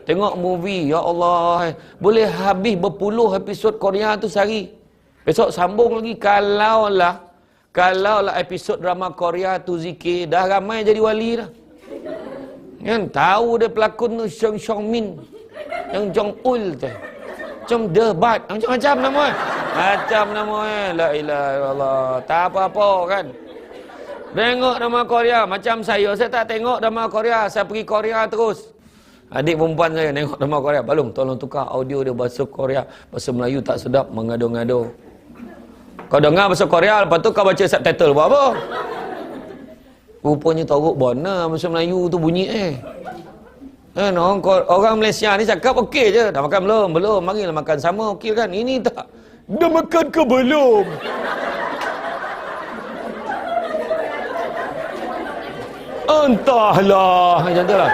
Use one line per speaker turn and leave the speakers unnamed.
Tengok movie, ya Allah. Boleh habis berpuluh episod Korea tu sehari. Besok sambung lagi. Kalaulah episod drama Korea tu zikir, dah ramai jadi wali dah. Kan? Tahu dia pelakon tu Song Min. Yang Jong Ul tu. Macam debat. Macam-macam nama. Macam nama. La ilaha illallah. Tak apa-apa kan. Tengok drama Korea. Macam saya tak tengok drama Korea. Saya pergi Korea terus. Adik perempuan saya tengok drama Korea. Balung, tolong tukar audio dia bahasa Korea. Bahasa Melayu tak sedap, mengado-ngado. Kau dengar bahasa Korea, lepas tu kau baca subtitle buat apa? Rupanya teruk bona bahasa Melayu tu bunyi kan, orang Malaysia ni cakap okey je. Dah makan belum? Belum. Marilah makan sama, okey kan? Ini tak. Dah makan ke belum? Entahlah. Macam tu lah.